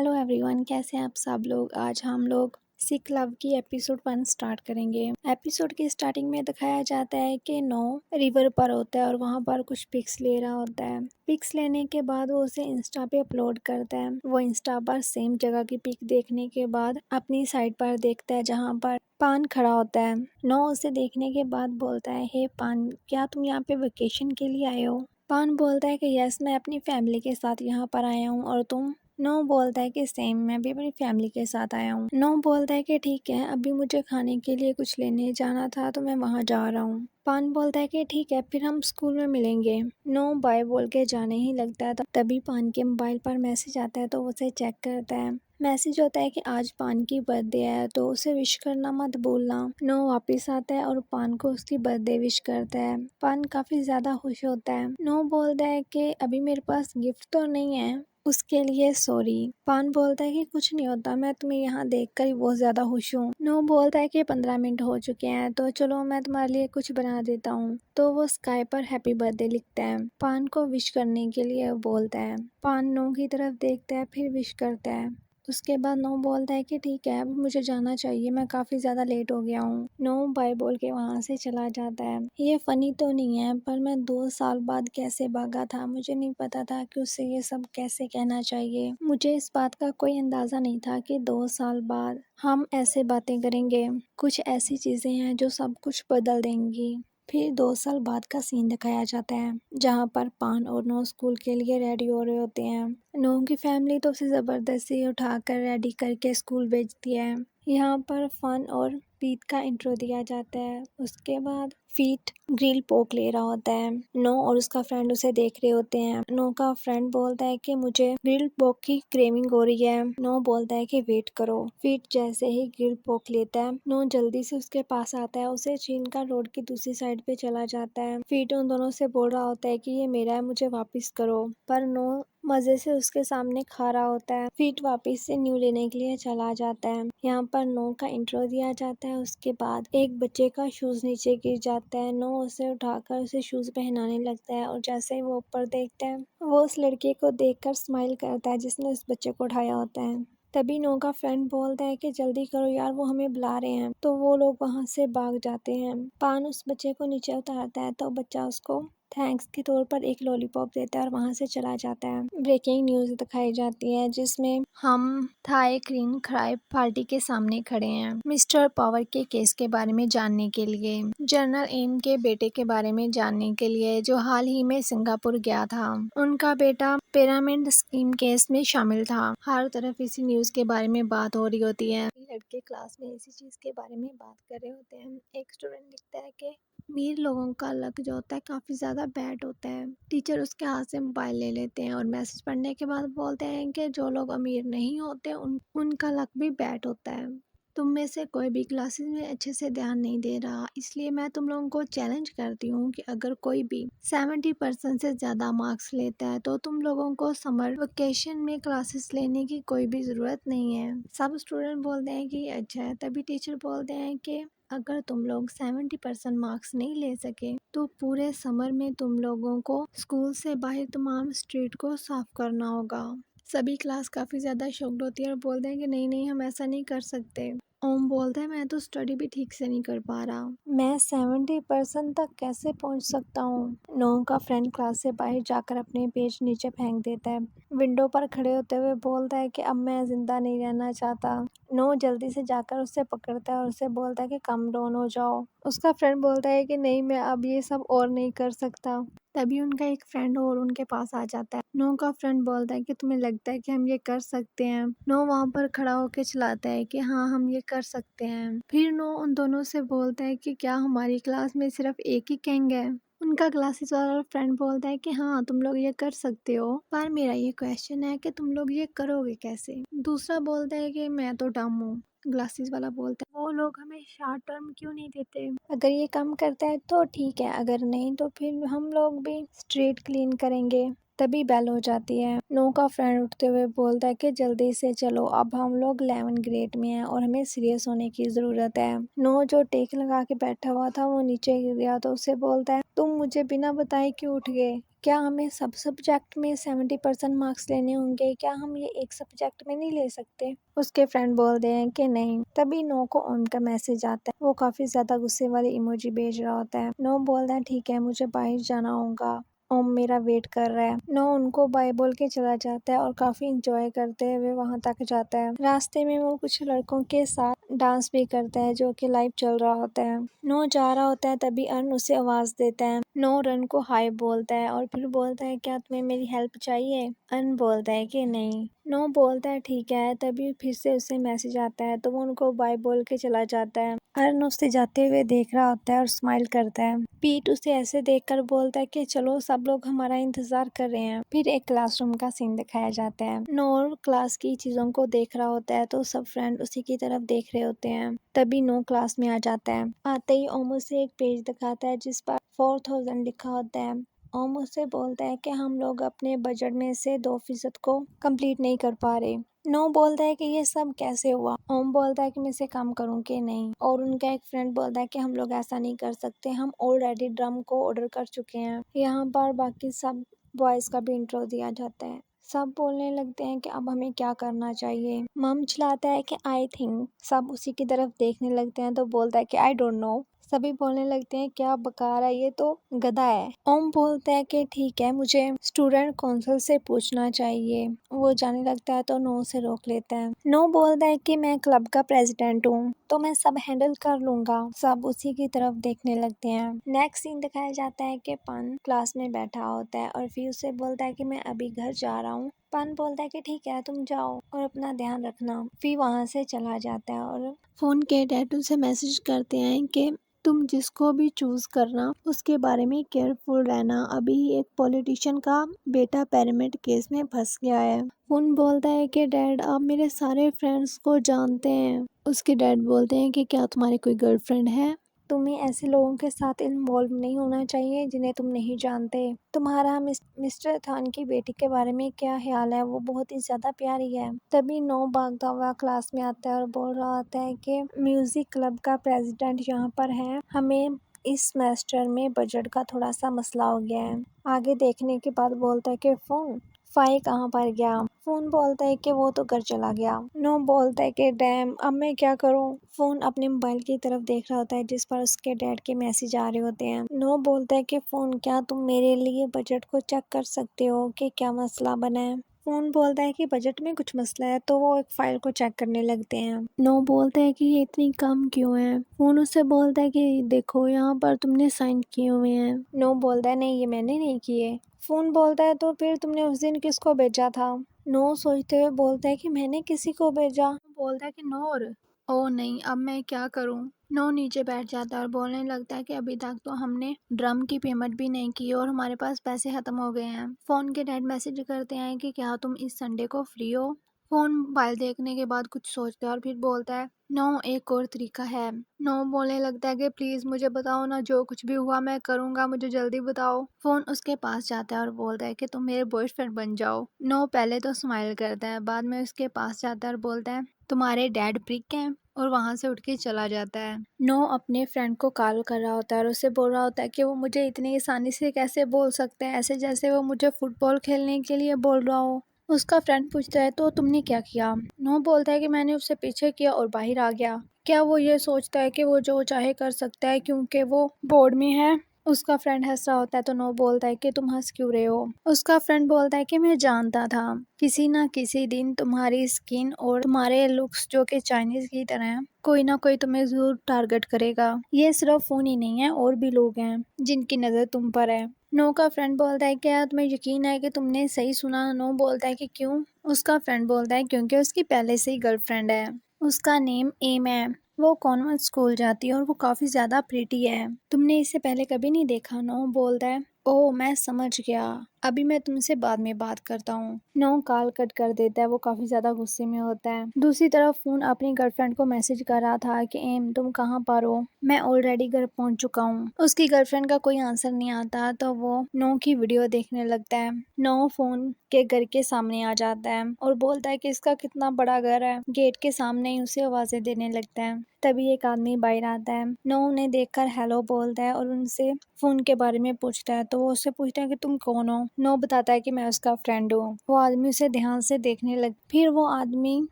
Hello everyone, कैसे हैं आप सब लोग। आज हम लोग सिक लव की एपिसोड 1 स्टार्ट करेंगे। एपिसोड की स्टार्टिंग में दिखाया जाता है कि नो रिवर पर होता है और वहाँ पर कुछ पिक्स ले रहा होता है। पिक्स लेने के बाद वो उसे इंस्टा पे अपलोड करता है। वो इंस्टा पर सेम जगह की पिक देखने के बाद अपनी साइड पर देखता है जहाँ पर पान खड़ा होता है। नो उसे देखने के बाद बोलता है, हे पान, क्या तुम यहाँ पे वेकेशन के लिए आए हो? पान बोलता है कि यस, मैं अपनी फैमिली के साथ यहाँ पर आया हूँ। और तुम? नो बोलता है कि सेम, मैं भी अपनी फैमिली के साथ आया हूँ। नो बोलता है कि ठीक है, अभी मुझे खाने के लिए कुछ लेने जाना था तो मैं वहाँ जा रहा हूँ। पान बोलता है कि ठीक है, फिर हम स्कूल में मिलेंगे। नो बाय बोल के जाने ही लगता है। तभी पान के मोबाइल पर मैसेज आता है तो उसे चेक करता है। मैसेज होता है कि आज पान की बर्थडे है तो उसे विश करना मत भूलना। नो वापस आता है और पान को उसकी बर्थडे विश करता है। पान काफी ज्यादा खुश होता है। नो बोलता है कि अभी मेरे पास गिफ्ट तो नहीं है, उसके लिए सॉरी। पान बोलता है कि कुछ नहीं होता, मैं तुम्हें यहाँ देखकर ही बहुत ज्यादा खुश हूँ। नो बोलता है कि 15 मिनट हो चुके हैं तो चलो मैं तुम्हारे लिए कुछ बना देता हूँ। तो वो स्काई पर हैप्पी बर्थडे लिखता है। पान को विश करने के लिए बोलता है। पान नो की तरफ देखता है, फिर विश करता है। उसके बाद नो बोलता है कि ठीक है, अब मुझे जाना चाहिए, मैं काफी ज्यादा लेट हो गया हूँ। नो बाय बोल के वहाँ से चला जाता है। ये फनी तो नहीं है, पर मैं 2 साल बाद कैसे भागा था, मुझे नहीं पता था कि उसे ये सब कैसे कहना चाहिए। मुझे इस बात का कोई अंदाजा नहीं था कि 2 साल बाद हम ऐसे बातें करेंगे। कुछ ऐसी चीजें हैं जो सब कुछ बदल देंगी। फिर 2 साल बाद का सीन दिखाया जाता है जहाँ पर पान और नो स्कूल के लिए रेडी हो रहे होते हैं। नो की फैमिली तो उसे जबरदस्ती उठाकर रेडी करके स्कूल भेजती है। यहाँ पर फन और पीट का इंट्रो दिया जाता है। उसके बाद फीट ग्रिल पोक ले रहा होता है। नो और उसका फ्रेंड उसे देख रहे होते हैं। नो का फ्रेंड बोलता है कि मुझे ग्रिल पोक की क्रेविंग हो रही है। नो बोलता है कि वेट करो। फीट जैसे ही ग्रिल पोक लेता है, नो जल्दी से उसके पास आता है, उसे छीन कर रोड की दूसरी साइड पे चला जाता है। फीट उन दोनों से बोल रहा होता है कि ये मेरा है, मुझे वापस करो, पर नो मजे से उसके सामने खा रहा होता है। फीट वापस से न्यू लेने के लिए चला जाता है। यहाँ पर नो का इंट्रो दिया जाता है। उसके बाद एक बच्चे का शूज नीचे गिर जाता है। नो उसे उठाकर उसे शूज पहनाने लगता है और जैसे ही वो ऊपर देखता है, वो उस लड़के को देखकर स्माइल करता है जिसने उस बच्चे को उठाया होता है। तभी नो का फ्रेंड बोलता है कि जल्दी करो यार, वो हमें बुला रहे हैं। तो वो लोग वहाँ से भाग जाते हैं। पान उस बच्चे को नीचे उतारता है तो बच्चा उसको थैंक्स के तौर पर एक लॉलीपॉप देता है और वहाँ से चला जाता है। ब्रेकिंग न्यूज दिखाई जाती है जिसमें हम थाई क्रीन खराब पार्टी के सामने खड़े हैं मिस्टर पावर के केस के बारे में जानने के लिए, जनरल एम के बेटे के बारे में जानने के लिए जो हाल ही में सिंगापुर गया था। उनका बेटा पिरामिड स्कीम केस में शामिल था। हर तरफ इसी न्यूज के बारे में बात हो रही होती है। लड़के क्लास में इसी चीज के बारे में बात कर रहे होते हैं। एक स्टूडेंट लिखता है कि अमीर लोगों का लक जो होता है काफी ज्यादा बैड होता है। टीचर उसके हाथ से मोबाइल ले लेते हैं और मैसेज पढ़ने के बाद बोलते हैं कि जो लोग अमीर नहीं होते उनका लक भी बैड होता है। तुम में से कोई भी क्लासेस में अच्छे से ध्यान नहीं दे रहा, इसलिए मैं तुम लोगों को चैलेंज करती हूँ कि अगर कोई भी 70% से ज्यादा मार्क्स लेता है तो तुम लोगों को समर वेकेशन में क्लासेस लेने की कोई भी जरूरत नहीं है। सब स्टूडेंट बोलते हैं कि अच्छा है। तभी टीचर बोलते हैं कि अगर तुम लोग 70% मार्क्स नहीं ले सके तो पूरे समर में तुम लोगों को स्कूल से बाहर तमाम स्ट्रीट को साफ करना होगा। सभी क्लास काफी ज्यादा शॉक्ड होती है और बोलते हैं कि नहीं नहीं, हम ऐसा नहीं कर सकते। ओम बोलता है, मैं तो स्टडी भी ठीक से नहीं कर पा रहा, मैं 70% तक कैसे पहुंच सकता हूँ। नो का फ्रेंड क्लास से बाहर जाकर अपने पेज नीचे फेंक देता है। विंडो पर खड़े होते हुए बोलता है कि अब मैं जिंदा नहीं रहना चाहता। नो जल्दी से जाकर उसे पकड़ता है और उसे बोलता है कि कम डाउन हो जाओ। उसका फ्रेंड बोलता है कि नहीं, मैं अब ये सब और नहीं कर सकता। तभी उनका एक फ्रेंड और उनके पास आ जाता है। नो का फ्रेंड बोलता है कि तुम्हें लगता है कि हम ये कर सकते हैं। नो वहाँ पर खड़ा होकर चिल्लाता है कि हाँ, हम ये कर सकते हैं। फिर नो उन दोनों से बोलता है कि क्या हमारी क्लास में सिर्फ एक ही किंग है। उनका क्लासेस वाला फ्रेंड बोलता है कि हाँ, तुम लोग ये कर सकते हो, पर मेरा ये क्वेश्चन है कि तुम लोग ये करोगे कैसे। दूसरा बोलता है कि मैं तो डम हूँ। ग्लासेस वाला बोलता है, वो लोग हमें शॉर्ट टर्म क्यों नहीं देते, अगर ये काम करता है तो ठीक है, अगर नहीं तो फिर हम लोग भी स्ट्रीट क्लीन करेंगे। तभी बेल हो जाती है। नो का फ्रेंड उठते हुए बोलता है कि जल्दी से चलो, अब हम लोग 11 ग्रेड में हैं और हमें सीरियस होने की जरूरत है। नो जो टेक लगा के बैठा हुआ था वो नीचे गिर गया तो उसे बोलता है, तुम मुझे बिना बताए क्यों उठ गए, क्या हमें सब सब्जेक्ट में 70% मार्क्स लेने होंगे? क्या हम ये एक सब्जेक्ट में नहीं ले सकते? उसके फ्रेंड बोलते हैं कि नहीं। तभी नो को ओम का मैसेज आता है। वो काफी ज्यादा गुस्से वाली इमोजी भेज रहा होता है। नो बोलता है ठीक है, मुझे बाहर जाना होगा, ओम मेरा वेट कर रहा है। नो उनको बाय बोल के चला जाता है और काफी इंजॉय करते हुए वहां तक जाता है। रास्ते में वो कुछ लड़कों के साथ डांस भी करता है जो कि लाइव चल रहा होता है। नो जा रहा होता है तभी अरुण उसे आवाज देता है। नो रन को हाय बोलता है और फिर बोलता है क्या तुम्हें मेरी हेल्प चाहिए? अरुण बोलता है कि नहीं। नो बोलता है ठीक है। तभी फिर से उसे मैसेज आता है तो वो उनको बाय बोल के चला जाता है। अरुण उसे जाते हुए देख रहा होता है और स्माइल करता है। पीट उसे ऐसे देखकर बोलता है कि चलो सब लोग हमारा इंतजार कर रहे हैं। फिर एक क्लासरूम का सीन दिखाया जाता है। नो क्लास की चीजों को देख रहा होता है तो सब फ्रेंड उसी की तरफ देख रहे होते हैं। तभी नो क्लास में आ जाता है। आते ही ओम उसे एक पेज दिखाता है जिस पर 4000 लिखा होता है। ओम उससे बोलता है कि हम लोग अपने बजट में से 2% को कंप्लीट नहीं कर पा रहे। नो बोलता है कि ये सब कैसे हुआ? ओम बोलता है कि मैं इसे कम करूं कि नहीं। और उनका एक फ्रेंड बोलता है कि हम लोग ऐसा नहीं कर सकते, हम ऑलरेडी ड्रम को ऑर्डर कर चुके हैं। यहाँ पर बाकी सब बॉयज का भी इंट्रो दिया जाता है। सब बोलने लगते हैं कि अब हमें क्या करना चाहिए। मम चिल्लाता है कि आई थिंक। सब उसी की तरफ देखने लगते हैं तो बोलता है कि आई डोंट नो। सभी बोलने लगते हैं क्या बका रहा है, ये तो गधा है। ओम बोलता है कि ठीक है, मुझे स्टूडेंट काउंसिल से पूछना चाहिए। वो जाने लगता है तो नो से रोक लेता है। नो बोलता है कि मैं क्लब का प्रेसिडेंट हूँ तो मैं सब हैंडल कर लूंगा। सब उसी की तरफ देखने लगते हैं। नेक्स्ट सीन दिखाया जाता है कि पन क्लास में बैठा होता है और फिर उसे बोलता है कि मैं अभी घर जा रहा हूँ। पन बोलता है कि ठीक है, तुम जाओ और अपना ध्यान रखना। फिर वहाँ से चला जाता है और फोन के डैड उसे मैसेज करते हैं कि तुम जिसको भी चूज करना उसके बारे में केयरफुल रहना। अभी एक पॉलिटिशियन का बेटा पैरामिड केस में फंस गया है। फोन बोलता है कि डैड आप मेरे सारे फ्रेंड्स को जानते हैं। उसके डैड बोलते हैं कि क्या तुम्हारी कोई गर्लफ्रेंड है? तुम्हें ऐसे लोगों के साथ इन्वॉल्व नहीं होना चाहिए जिन्हें तुम नहीं जानते। तुम्हारा मिस्टर थान की बेटी के बारे में क्या ख्याल है? वो बहुत ही ज्यादा प्यारी है। तभी नो भागता हुआ क्लास में आता है और बोल रहा होता है कि म्यूजिक क्लब का प्रेसिडेंट यहाँ पर है, हमें इस सेमेस्टर में बजट का थोड़ा सा मसला हो गया है। आगे देखने के बाद बोलता है कि फोन फाई कहाँ पर गया? फोन बोलता है कि वो तो घर चला गया। नो बोलता है कि डैम, अब मैं क्या करूं? फोन अपने मोबाइल की तरफ देख रहा होता है जिस पर उसके डैड के मैसेज आ रहे होते हैं। नो बोलता है कि फोन क्या तुम मेरे लिए बजट को चेक कर सकते हो कि क्या मसला बना है? फोन बोलता है कि बजट में कुछ मसला है तो वो एक फाइल को चेक करने लगते हैं। नो बोलता है कि ये इतनी कम क्यों है? फोन उससे बोलता है कि देखो यहाँ पर तुमने साइन किए हुए हैं। नो बोलता है नहीं, ये मैंने नहीं किए। फोन बोलता है तो फिर तुमने उस दिन किसको भेजा था? नो सोचते हुए बोलता है कि मैंने किसी को भेजा। बोलता है कि नोर, ओ नहीं, अब मैं क्या करूं? नो नीचे बैठ जाता है और बोलने लगता है कि अभी तक तो हमने ड्रम की पेमेंट भी नहीं की और हमारे पास पैसे खत्म हो गए हैं। फोन के डैड मैसेज करते हैं कि क्या तुम इस संडे को फ्री हो? फोन मोबाइल देखने के बाद कुछ सोचता है और फिर बोलता है नो, एक और तरीका है। नो बोलने लगता है कि प्लीज मुझे बताओ ना, जो कुछ भी हुआ मैं करूंगा, मुझे जल्दी बताओ। फोन उसके पास जाता है और बोलता है कि तुम मेरे बॉयफ्रेंड बन जाओ। नो पहले तो स्माइल करता है, बाद में उसके पास जाता है और बोलता है तुम्हारे डैड प्रिक हैं, और वहां से उठ के चला जाता है। नो अपने फ्रेंड को कॉल कर रहा होता है और उससे बोल रहा होता है कि वो मुझे इतनी आसानी से कैसे बोल सकते हैं, ऐसे जैसे वो मुझे फुटबॉल खेलने के लिए बोल रहा हो। उसका फ्रेंड पूछता है तो तुमने क्या किया? नो बोलता है कि मैंने उससे पीछे किया और बाहर आ गया। क्या वो ये सोचता है कि वो जो चाहे कर सकता है क्योंकि वो बोर्ड में है? उसका फ्रेंड हंस रहा होता है तो नो बोलता है कि तुम हंस क्यों रहे हो? उसका फ्रेंड बोलता है कि मैं जानता था किसी ना किसी दिन तुम्हारी स्किन और तुम्हारे लुक्स जो कि चाइनीज की तरह हैं, कोई ना कोई तुम्हें जरूर टारगेट करेगा। ये सिर्फ फोन ही नहीं है, और भी लोग हैं जिनकी नजर तुम पर है। नो का फ्रेंड बोलता है क्या तुम्हें यकीन है कि तुमने सही सुना? नो बोलता है कि क्यों? उसका फ्रेंड बोलता है क्योंकि उसकी पहले से ही गर्लफ्रेंड है, उसका नेम एम है, वो कॉन्वेंट स्कूल जाती है और वो काफी ज्यादा प्रीटी है। तुमने इसे पहले कभी नहीं देखा? नो बोलता है ओह मैं समझ गया, अभी मैं तुमसे बाद में बात करता हूँ। नो कॉल कट कर देता है, वो काफी ज्यादा गुस्से में होता है। दूसरी तरफ फोन अपनी गर्लफ्रेंड को मैसेज कर रहा था कि एम तुम कहाँ पर हो, मैं ऑलरेडी घर पहुंच चुका हूँ। उसकी गर्लफ्रेंड का कोई आंसर नहीं आता तो वो नो की वीडियो देखने लगता है। नो फोन के घर के सामने आ जाता है और बोलता है कि इसका कितना बड़ा घर है। गेट के सामने ही उसे आवाजें देने लगता है। तभी एक आदमी बाहर आता है। नो उन्हें देखकर हेलो बोलता है और उनसे फोन के बारे में पूछता है। तो वो उससे पूछता है कि तुम कौन हो। नो बताता है कि मैं उसका फ्रेंड हूँ। वो आदमी उसे ध्यान से देखने लग, फिर वो आदमी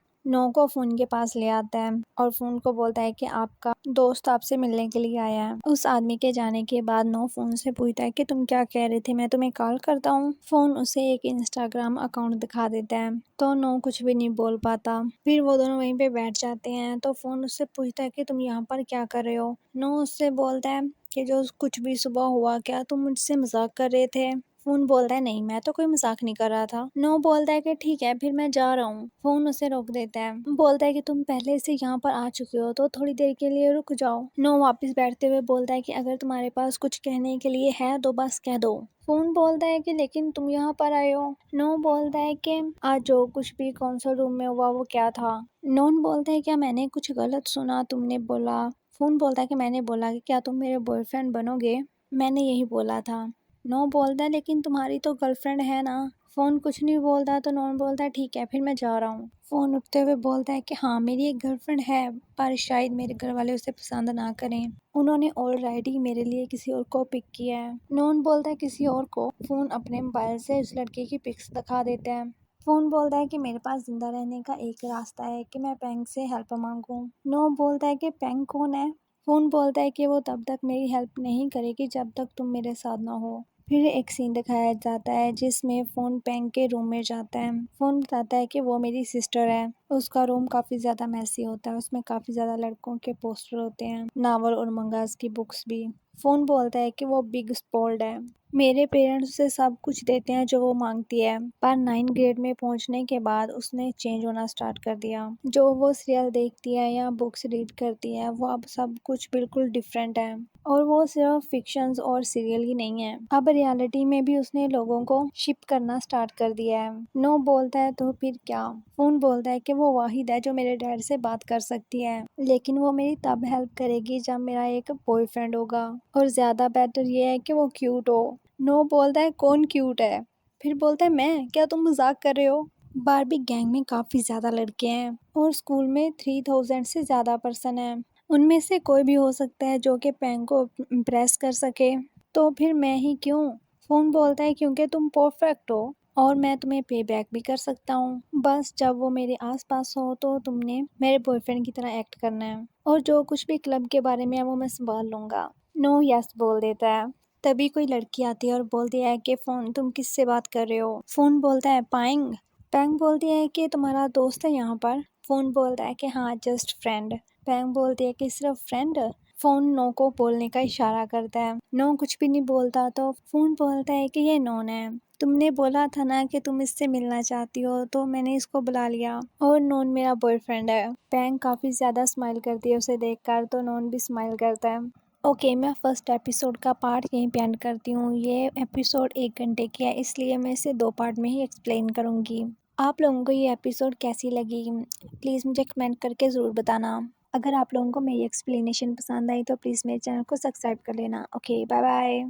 नो को फोन के पास ले आता है और फोन को बोलता है कि आपका दोस्त आपसे मिलने के लिए आया है। उस आदमी के जाने के बाद नो फोन से पूछता है कि तुम क्या कह रहे थे, मैं तुम्हें कॉल करता हूँ। फोन उसे एक इंस्टाग्राम अकाउंट दिखा देता है तो नो कुछ भी नहीं बोल पाता। फिर वो दोनों वहीं पे बैठ जाते हैं तो फोन उससे पूछता है कि तुम यहाँ पर क्या कर रहे हो। नो उससे बोलता है कि जो कुछ भी सुबह हुआ, क्या तुम मुझसे मजाक कर रहे थे। फोन बोलता है नहीं, मैं तो कोई मजाक नहीं कर रहा था। नो बोलता है कि ठीक है फिर मैं जा रहा हूँ। फोन उसे रोक देता है, बोलता है कि तुम पहले से यहाँ पर आ चुके हो तो थोड़ी देर के लिए रुक जाओ। नो वापस बैठते हुए बोलता है कि अगर तुम्हारे पास कुछ कहने के लिए है तो बस कह दो। फोन बोलता है कि लेकिन तुम यहाँ पर आए हो। नो बोलता है कि आज जो कुछ भी कॉन्सर्ट रूम में हुआ वो क्या था। नोन बोलता है क्या मैंने कुछ गलत सुना, तुमने बोला। फोन बोलता है कि मैंने बोला कि क्या तुम मेरे बॉयफ्रेंड बनोगे, मैंने यही बोला था। नो बोलता है लेकिन तुम्हारी तो गर्लफ्रेंड है ना। फोन कुछ नहीं बोलता तो नॉन बोलता है ठीक है फिर मैं जा रहा हूँ। फोन उठते हुए बोलता है कि हाँ मेरी एक गर्लफ्रेंड है पर शायद मेरे घर वाले उसे पसंद ना करें, उन्होंने ऑलरेडी मेरे लिए किसी और को पिक किया है। नॉन बोलता है किसी और को। फोन अपने मोबाइल से उस लड़के की पिक्स दिखा देते हैं। फोन बोलता है कि मेरे पास जिंदा रहने का एक रास्ता है कि मैं पैंग से हेल्प मांगूं। नो बोलता है कि पैंग कौन है। फोन बोलता है कि वो तब तक मेरी हेल्प नहीं करेगी जब तक तुम मेरे साथ ना हो। फिर एक सीन दिखाया जाता है जिसमें फोन पैंग के रूम में जाता है। फोन बताता है कि वो मेरी सिस्टर है। उसका रूम काफी ज्यादा मैसी होता है, उसमें काफी ज्यादा लड़कों के पोस्टर होते हैं, नावल और मंगास की बुक्स भी। फोन बोलता है कि वो बिग स्पॉल्ड है, मेरे पेरेंट्स उसे सब कुछ देते हैं जो वो मांगती है, पर 9th ग्रेड में पहुंचने के बाद उसने चेंज होना स्टार्ट कर दिया। जो वो सीरियल देखती है या बुक्स रीड करती है वो अब सब कुछ बिल्कुल डिफरेंट है। और वो सिर्फ फिक्शंस और सीरियल ही नहीं है, अब रियलिटी में भी उसने लोगों को शिप करना स्टार्ट कर दिया है। नो बोलता है तो फिर क्या। फोन बोलता है कि वो वाहिद है जो मेरे डैड से बात कर सकती है, लेकिन वो मेरी तब हेल्प करेगी जब मेरा एक बॉयफ्रेंड होगा, और ज्यादा बेटर ये है कि वो क्यूट हो। नो बोलता है कौन क्यूट है। फिर बोलता है मैं, क्या तुम मजाक कर रहे हो। बारबी गैंग में काफी ज्यादा लड़के हैं और स्कूल में 3000 से ज्यादा पर्सन है, उनमें से कोई भी हो सकता है जो कि पैंग को इम्प्रेस कर सके, तो फिर मैं ही क्यों। फोन बोलता है क्योंकि तुम परफेक्ट हो और मैं तुम्हें पे बैक भी कर सकता हूँ, बस जब वो मेरे आसपास हो तो तुमने मेरे बॉयफ्रेंड की तरह एक्ट करना है और जो कुछ भी क्लब के बारे में है वो मैं संभाल लूंगा। नो यस बोल देता है। तभी कोई लड़की आती है और बोलती है कि फोन तुम किससे बात कर रहे हो। फोन बोलता है पैंग। पैंग बोलती है कि तुम्हारा दोस्त है यहाँ पर। फोन बोलता है कि हाँ जस्ट फ्रेंड। पैंग बोलती है कि सिर्फ फ्रेंड। फोन नो को बोलने का इशारा करता है। नो कुछ भी नहीं बोलता तो फोन बोलता है कि ये नोन है, तुमने बोला था ना कि तुम इससे मिलना चाहती हो तो मैंने इसको बुला लिया और नोन मेरा बॉयफ्रेंड है। पैंग काफी ज्यादा स्माइल करती है उसे देखकर तो नोन भी स्माइल करता है। ओके, मैं फर्स्ट एपिसोड का पार्ट यहीं पे एंड करती हूँ। ये एपिसोड 1 घंटे की है इसलिए मैं इसे 2 पार्ट में ही एक्सप्लेन करूँगी। आप लोगों को ये एपिसोड कैसी लगी प्लीज़ मुझे कमेंट करके ज़रूर बताना। अगर आप लोगों को मेरी एक्सप्लेनेशन पसंद आई तो प्लीज़ मेरे चैनल को सब्सक्राइब कर लेना। Okay bye bye.